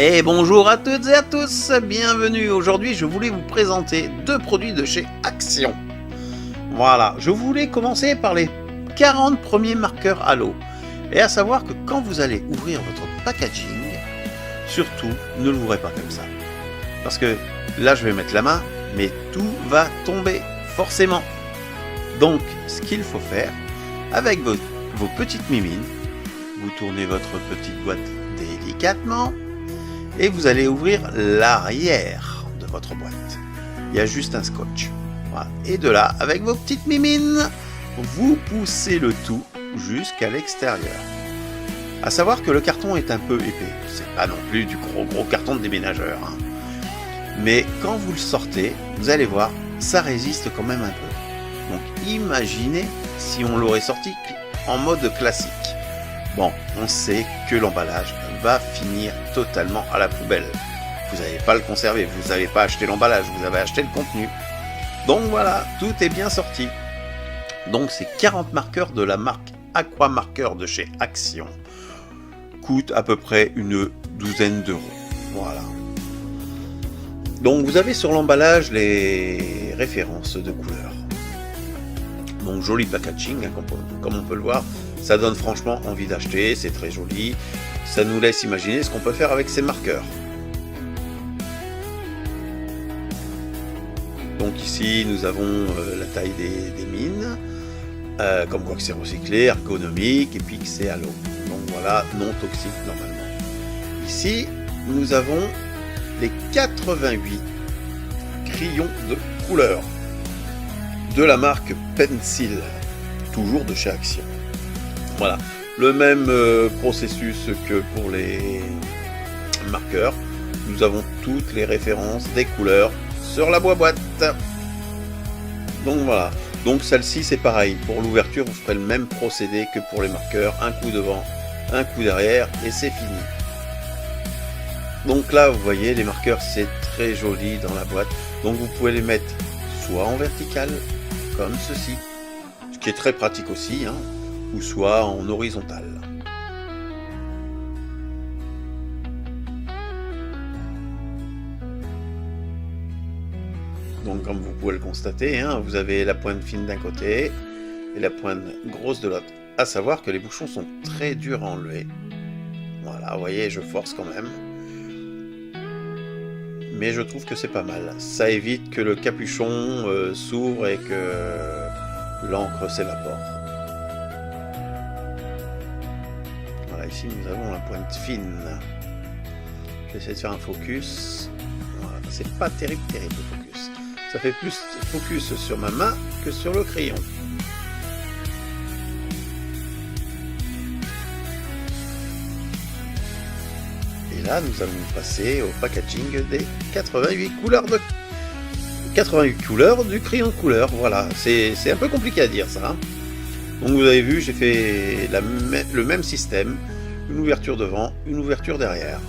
Et bonjour à toutes et à tous, bienvenue. Aujourd'hui, je voulais vous présenter deux produits de chez Action. Voilà, je voulais commencer par les 40 premiers marqueurs à l'eau. Et à savoir que quand vous allez ouvrir votre packaging, surtout, ne l'ouvrez pas comme ça. Parce que là, je vais mettre la main, mais tout va tomber, forcément. Donc, ce qu'il faut faire, avec vos petites mimines, vous tournez votre petite boîte délicatement, et vous allez ouvrir l'arrière de votre boîte. Il y a juste un scotch. Voilà. Et de là, avec vos petites mimines, vous poussez le tout jusqu'à l'extérieur. À savoir que le carton est un peu épais. C'est pas non plus du gros carton de déménageur. Hein. Mais quand vous le sortez, vous allez voir, ça résiste quand même un peu. Donc imaginez si on l'aurait sorti en mode classique. Bon, on sait que l'emballage va finir totalement à la poubelle. Vous n'allez pas le conserver, vous n'avez pas acheté l'emballage, vous avez acheté le contenu. Donc voilà, tout est bien sorti. Donc ces 40 marqueurs de la marque Aqua Marqueur de chez Action coûtent à peu près une douzaine d'euros. Voilà. Donc vous avez sur l'emballage les références de couleurs. Donc joli packaging, hein, comme on peut le voir. Ça donne franchement envie d'acheter, c'est très joli. Ça nous laisse imaginer ce qu'on peut faire avec ces marqueurs. Donc ici, nous avons la taille des mines, comme quoi que c'est recyclé, ergonomique, et puis que c'est à l'eau. Donc voilà, non toxique normalement. Ici, nous avons les 88 crayons de couleur de la marque Pencil, toujours de chez Action. Voilà, le même processus que pour les marqueurs. Nous avons toutes les références des couleurs sur la boîte. Donc voilà, donc celle-ci c'est pareil. Pour l'ouverture, vous ferez le même procédé que pour les marqueurs. Un coup devant, un coup derrière et c'est fini. Donc là, vous voyez, les marqueurs, c'est très joli dans la boîte. Donc vous pouvez les mettre soit en vertical, comme ceci, ce qui est très pratique aussi, hein, ou soit en horizontal. Donc comme vous pouvez le constater, hein, vous avez la pointe fine d'un côté et la pointe grosse de l'autre. À savoir que les bouchons sont très durs à enlever. Voilà, vous voyez, je force quand même. Mais je trouve que c'est pas mal. Ça évite que le capuchon s'ouvre et que l'encre s'évapore. Voilà, ici nous avons la pointe fine. J'essaie de faire un focus. Voilà, c'est pas terrible le focus. Ça fait plus focus sur ma main que sur le crayon. Et là, nous allons passer au packaging des 88 couleurs du crayon de couleur. Voilà, c'est un peu compliqué à dire ça. Hein. Donc vous avez vu, j'ai fait le même système, une ouverture devant, une ouverture derrière.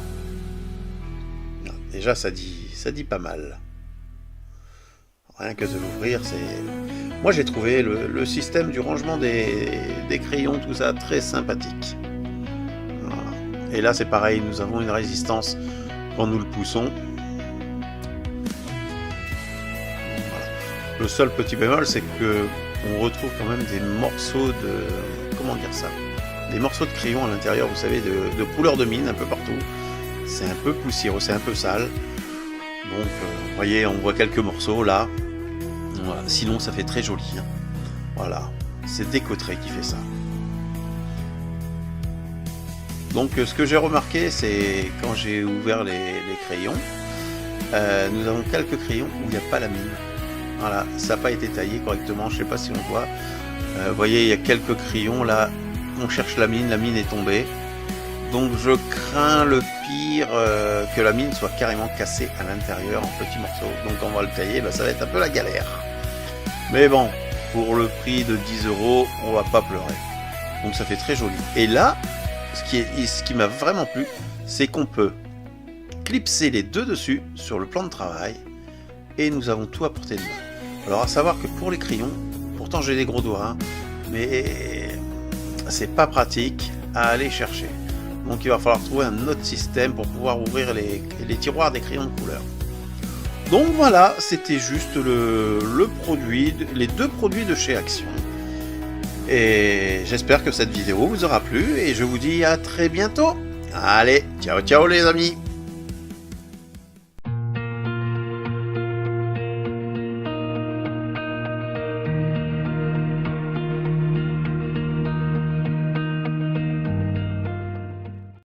Déjà, ça dit pas mal. Rien que de l'ouvrir, c'est... Moi, j'ai trouvé le système du rangement des crayons, tout ça, très sympathique. Voilà. Et là, c'est pareil, nous avons une résistance quand nous le poussons. Voilà. Le seul petit bémol, c'est que on retrouve quand même des morceaux de... Comment dire ça ? Des morceaux de crayon à l'intérieur, vous savez, de couleur de mine un peu partout. C'est un peu poussiéreux, c'est un peu sale. Donc, vous voyez, on voit quelques morceaux là. Voilà. Sinon, ça fait très joli. Hein. Voilà, c'est Décotré qui fait ça. Donc, ce que j'ai remarqué, c'est quand j'ai ouvert les crayons, nous avons quelques crayons où il n'y a pas la mine. Voilà, ça n'a pas été taillé correctement. Je ne sais pas si on voit. Vous voyez, il y a quelques crayons là. On cherche la mine est tombée. Donc je crains le pire, que la mine soit carrément cassée à l'intérieur en petits morceaux. Donc quand on va le tailler, ça va être un peu la galère. Mais bon, pour le prix de 10 €, on va pas pleurer. Donc ça fait très joli. Et là, ce qui m'a vraiment plu, c'est qu'on peut clipser les deux dessus sur le plan de travail et nous avons tout à portée de main. Alors à savoir que pour les crayons, pourtant j'ai des gros doigts, hein, mais c'est pas pratique à aller chercher. Donc il va falloir trouver un autre système pour pouvoir ouvrir les tiroirs des crayons de couleur. Donc voilà, c'était juste les deux produits de chez Action. Et j'espère que cette vidéo vous aura plu et je vous dis à très bientôt. Allez, ciao ciao les amis!